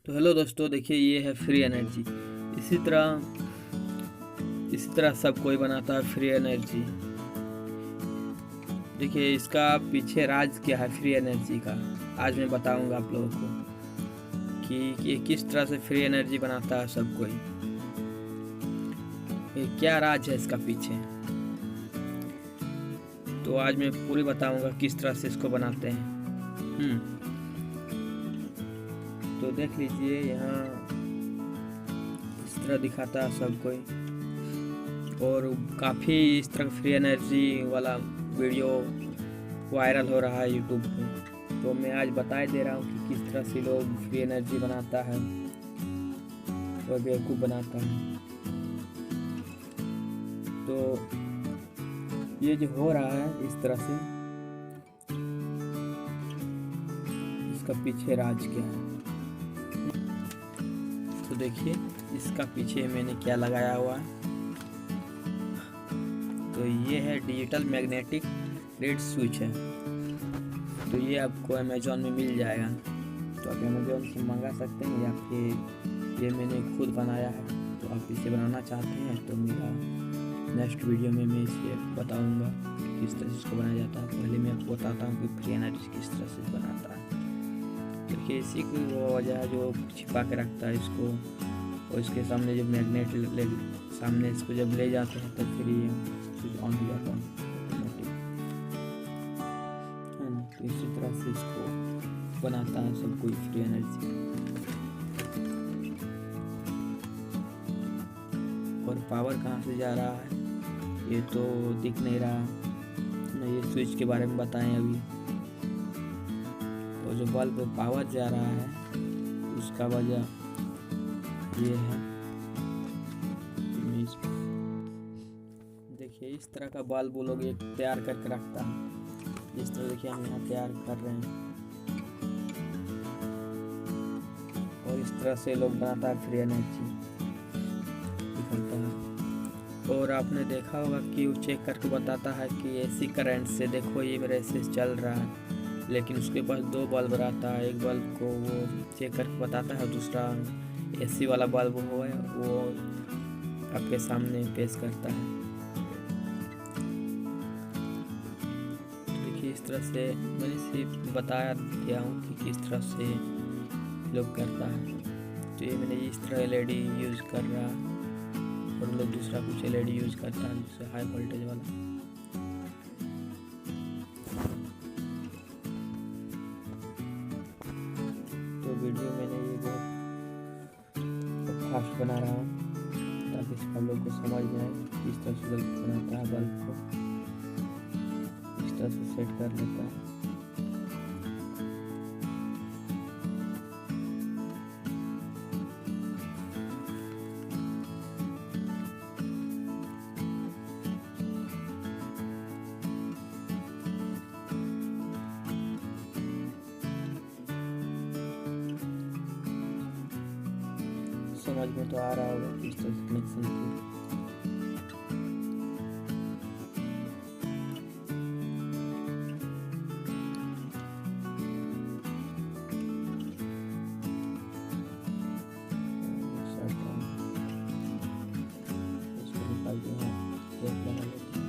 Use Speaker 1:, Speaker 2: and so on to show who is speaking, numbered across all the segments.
Speaker 1: तो हेलो दोस्तों, देखिए ये है फ्री एनर्जी। इसी तरह सब कोई बनाता है फ्री एनर्जी। देखिए इसका पीछे राज क्या है फ्री एनर्जी का, आज मैं बताऊंगा आप लोगों को कि ये किस तरह से फ्री एनर्जी बनाता है सब कोई। ये क्या राज है इसका पीछे, तो आज मैं पूरी बताऊंगा किस तरह से इसको बनाते हैं। तो देख लीजिए यहाँ इस तरह दिखाता है सब कोई, और काफ़ी इस तरह फ्री एनर्जी वाला वीडियो वायरल हो रहा है यूट्यूब पे। तो मैं आज बता दे रहा हूँ कि किस तरह से लोग फ्री एनर्जी बनाता है और बेवकूफ़ बनाता है। तो ये जो हो रहा है इस तरह से, इसका पीछे राज क्या है। तो देखिए इसका पीछे मैंने क्या लगाया हुआ है। तो ये है डिजिटल मैग्नेटिक रेड स्विच है। तो ये आपको अमेज़ॉन में मिल जाएगा, तो आप अमेज़ॉन से मंगा सकते हैं, या फिर ये मैंने खुद बनाया है। तो आप इसे बनाना चाहते हैं तो मेरा नेक्स्ट वीडियो में मैं इसे बताऊंगा किस तरह से इसको बनाया जाता है। पहले मैं आपको बताता हूँ कि फ्री एनर्जी किस तरह से बनाता है। देखिए इसी की वो वजह है जो छिपा के रखता है इसको, और इसके सामने जब मैग्नेट सामने इसको जब ले जाते हैं तो फिर ये स्विच ऑन हो जाता है ऑटोमेटिक, है ना। तो इसी तरह से इसको बनाता है सब कोई फ्री एनर्जी। और पावर कहाँ से जा रहा है ये तो दिख नहीं रहा ना। ये स्विच के बारे में बताएं अभी। तो जो बल्ब पे पावर जा रहा है उसका वजह ये है। देखिए इस तरह का बल्ब वो लोग एक तैयार करके रखता है। जिस तरह देखिए हम यहाँ तैयार कर रहे हैं, और इस तरह से लोग बनाता है फ्री एनर्जी निकलता है। और आपने देखा होगा कि वो चेक करके बताता है कि एसी करंट से देखो ये मेरा एसी चल रहा है, लेकिन उसके पास दो बल्ब रहता है। एक बल्ब को वो चेक करके बताता है, दूसरा एसी वाला बल्ब वो आपके सामने पेश करता है। देखिए इस तरह से मैंने सिर्फ बताया दिया हूँ कि किस तरह से लोग करता है। तो ये मैंने इस तरह एलईडी यूज़ कर रहा है, और लोग दूसरा कुछ एलईडी यूज़ करता है जैसे हाई वोल्टेज वाला। तो वीडियो मैंने ये बहुत फास्ट बना रहा हूँ ताकि सब लोग को समझ में आए किस तरह से बल्ब बनाता है। बल्ब को इस तरह से सेट कर लेता है। समझ में तो आ रहा होगा किस तरह से कनेक्शन किया। इसको निकालते हैं, प्लेट लगा लेते हैं।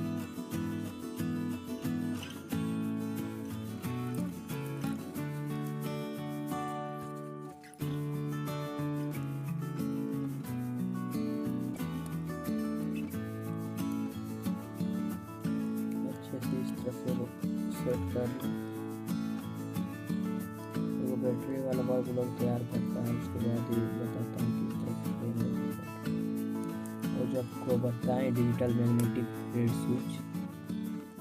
Speaker 1: इस तरह से सेट कर वो बैटरी वाला बल्ब लोग तैयार करता है। उसके बाद ये बताता हूँ किस तरह से करना। और जो आपको बताएं डिजिटल मैग्नेटिक रेड स्विच,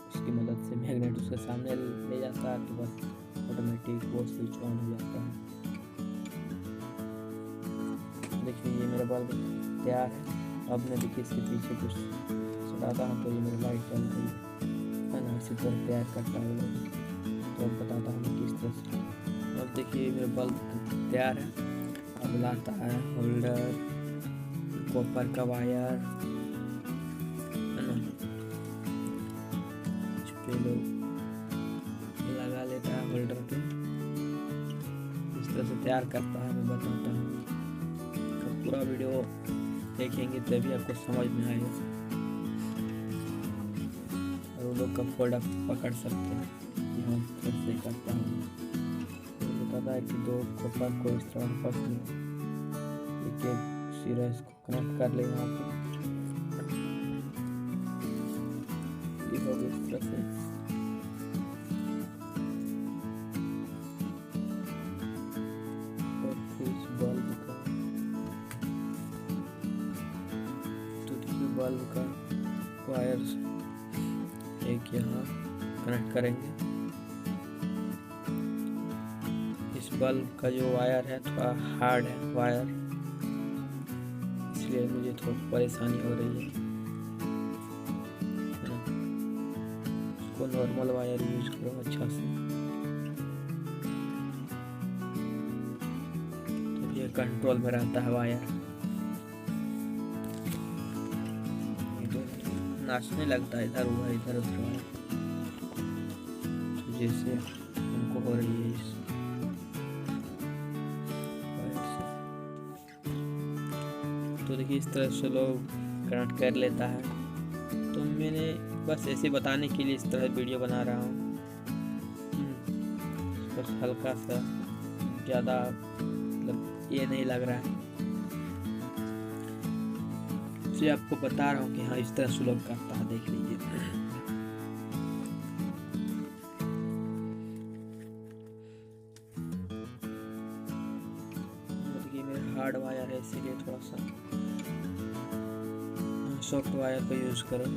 Speaker 1: उसकी मदद से मैग्नेट उसके सामने ले जाता है, तो बस ऑटोमेटिक वो स्विच ऑन हो जाता है। देखिए ये मेरा बल्ब तैयार है। अब मैं देखिए इसके पीछे कुछ चलाता हूँ तो ये मेरी लाइट चल रही है ना। इसी तरह तैयार करता है लोग। तो अब बताता हूँ किस तरह से। अब देखिए मेरा बल्ब तैयार है। अब लाता है होल्डर, कॉपर का वायर, है ना, इस पे लोग लगा लेता है होल्डर पे। इस तरह से तैयार करता है मैं बताता हूँ। तो पूरा वीडियो देखेंगे तभी आपको समझ में आएगा और वो लोग का फोल्ड आप पकड़ सकते हैं कि हम कैसे करता हूँ। तो बताता है कि 2 कॉपर को इस तरह आपस में एक सिरा इसको कनेक्ट कर ले यहाँ पे। ये हो गया इस तरह से। और फिर इस बल्ब का बल्ब का वायर एक यहाँ कनेक्ट करेंगे। इस बल्ब का जो वायर है थोड़ा हार्ड है वायर, इसलिए मुझे थोड़ी परेशानी हो रही है ना। इसको नॉर्मल वायर यूज करो अच्छा से। तो ये कंट्रोल में रहता है वायर। नाचने लगता है इधर हुआ इधर उधर वायर, तो जैसे हमको हो रही है इस वायर से। तो देखिए इस तरह से लोग कनेक्ट कर लेता है। तो मैंने बस ऐसे बताने के लिए इस तरह वीडियो बना रहा हूँ। बस हल्का सा ज़्यादा मतलब ये नहीं लग रहा है, इसलिए आपको बता रहा हूँ कि हाँ इस तरह से लोग करता है। देख लीजिए देखिए मेरा हार्ड वायर है इसीलिए थोड़ा सा सॉफ्ट वायर का यूज करो।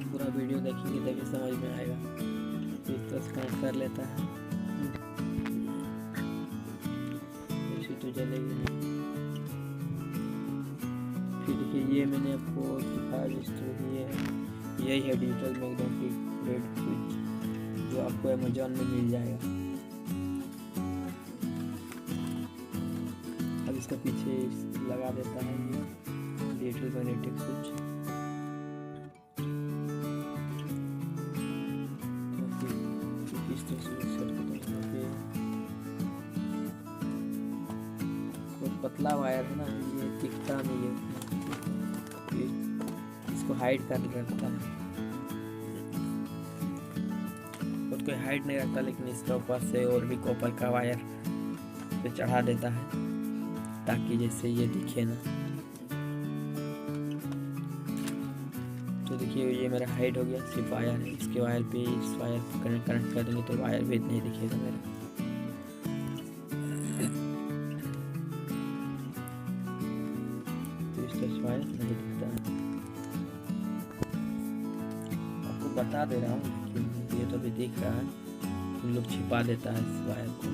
Speaker 1: पूरा वीडियो देखेंगे तभी समझ में आएगा। इस तरह से कनेक्ट कर लेता है, ऐसे तो जलेगी नहीं। फिर देखिए ये मैंने आपको दिखाया जिस तरह की ये है, यही है डिजिटल मैग्नेटिक रेड स्विच जो आपको अमेजोन में मिल जाएगा। अब इसका पीछे लगा देता है ये डिजिटल मैग्नेटिक स्विच। पतला वायर है ना, ये दिखता नहीं है, इसको हाइड कर रखता है। खुद को हाइड नहीं रखता, लेकिन इसके ऊपर से और भी कॉपर का वायर पे चढ़ा देता है ताकि जैसे ये दिखे ना। तो देखिए ये मेरा हाइड हो गया, सिर्फ वायर है। इसके वायर पे इस वायर को कनेक्ट कर देंगे तो वायर भी नहीं दिखेगा मेरा। वायर नहीं दिखता है। आपको बता दे रहा हूँ कि ये तो अभी दिख रहा है, उन लोग छिपा देता है इस वायर को।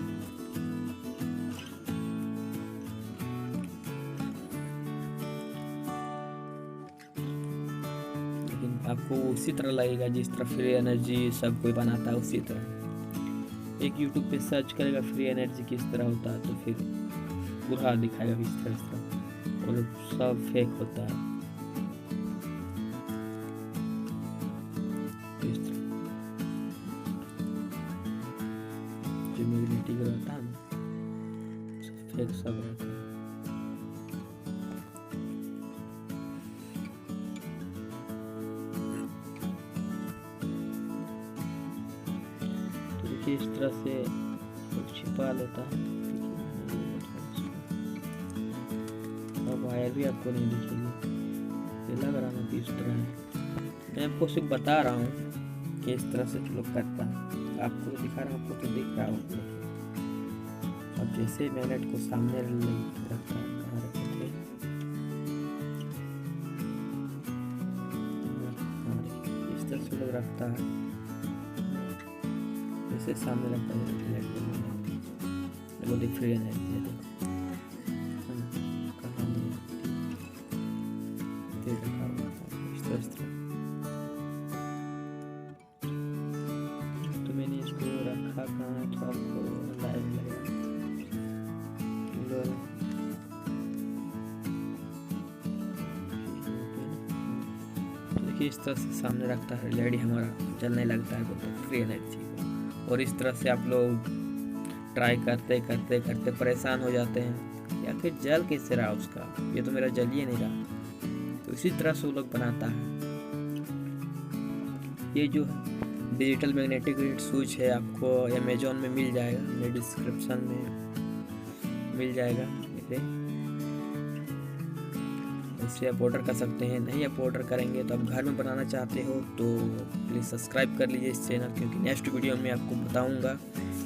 Speaker 1: लेकिन आपको उसी तरह लगेगा जिस तरह फ्री एनर्जी सब कोई बनाता है, उसी तरह। एक यूट्यूब पे सर्च करेगा फ्री एनर्जी किस तरह होता है तो फिर पूरा दिखाएगा इस तरह और सब फेक होता है। जो मैग्नेटिक रहता है ना, फेक सब रहता है। तो देखिए इस तरह से छिपा लेता है। वायर भी आपको नहीं दिखेगी, ये लग रहा है कि इस तरह है। मैं आपको सिर्फ बता रहा हूँ कि इस तरह से लोग करता है। आपको तो दिखा रहा हूँ, आपको तो दिख रहा होगा। अब जैसे मैग्नेट को सामने रखता है, कहाँ रखे थे, इस तरह से लोग रखता है, जैसे सामने रखता है मैग्नेट को दिख रही है। तो मैंने इसको रखा कहाँ तो आपको लाइव लगेगा। देखिए इस तरह से सामने रखता है, एलईडी हमारा जलने लगता है बोलते फ्री एनर्जी का। और इस तरह से आप लोग ट्राई करते करते करते परेशान हो जाते हैं या फिर जल कैसे रहा उसका, ये तो मेरा जल ही नहीं रहा। तो इसी तरह से वो लोग बनाता है। ये जो डिजिटल मैग्नेटिक रीड स्विच है आपको अमेजोन में मिल जाएगा, मेरे डिस्क्रिप्शन में मिल जाएगा मेरे, इससे आप ऑर्डर कर सकते हैं। नहीं आप ऑर्डर करेंगे तो आप घर में बनाना चाहते हो तो प्लीज़ सब्सक्राइब कर लीजिए इस चैनल, क्योंकि नेक्स्ट वीडियो में आपको बताऊंगा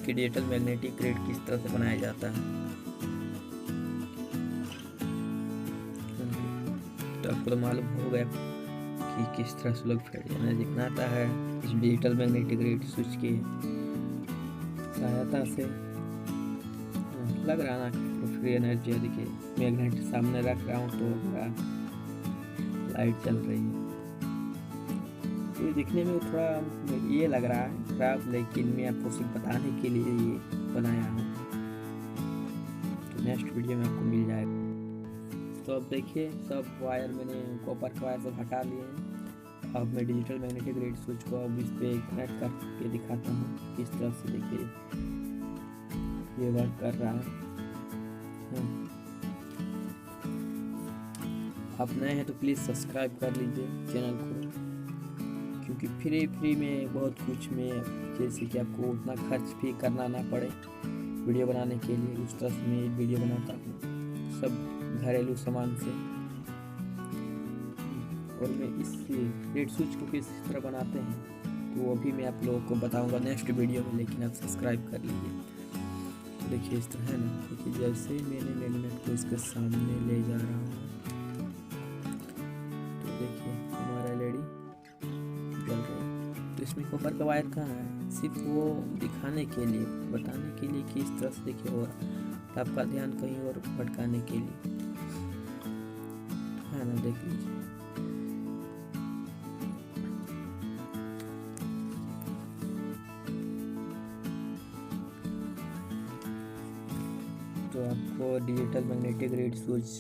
Speaker 1: कि डिजिटल मैग्नेटिक रीड किस तरह से बनाया जाता है। तो आपको तो मालूम हो गया कि किस तरह से लोग फ्री एनर्जी बनाता है इस डिजिटल मैग्नेटिक रीड स्विच की सहायता से। लग रहा ना कि फ्री एनर्जी, देखिए मैग्नेट सामने रख रहा हूँ तो लाइट चल रही है। तो दिखने में थोड़ा ये लग रहा है खराब, लेकिन मैं आपको सिर्फ बताने के लिए ये बनाया हूँ। तो नेक्स्ट वीडियो में आपको मिल जाएगा। तो अब देखिए सब वायर मैंने कॉपर के वायर से हटा लिए हैं। अब मैं डिजिटल मैग्नेटिक रीड स्विच को अब इस पे कनेक्ट करके दिखाता हूँ किस तरह से। देखिए ये वर्क कर रहा है। आप नए हैं तो प्लीज़ सब्सक्राइब कर लीजिए चैनल को, क्योंकि फ्री में बहुत कुछ में, जैसे कि आपको उतना खर्च भी करना ना पड़े वीडियो बनाने के लिए, उस तरह से मैं वीडियो बनाता हूँ सब घरेलू सामान से। और मैं इस रीड स्विच को किस तरह बनाते हैं तो वो भी मैं आप लोगों को बताऊंगा नेक्स्ट वीडियो में, लेकिन आप सब्सक्राइब कर लीजिए। तो देखिए इस तरह है ना, देखिए जैसे मैंने मैग्नेट को इसके सामने ले जा रहा हूँ तो देखिए हमारा एलईडी जल रहा है। तो इसमें कॉपर का वायर कहाँ है, सिर्फ वो दिखाने के लिए, बताने के लिए कि इस तरह से देखिए हो रहा है, आपका ध्यान कहीं और भटकाने के लिए है ना। देख लीजिए तो आपको डिजिटल मैग्नेटिक रीड स्विच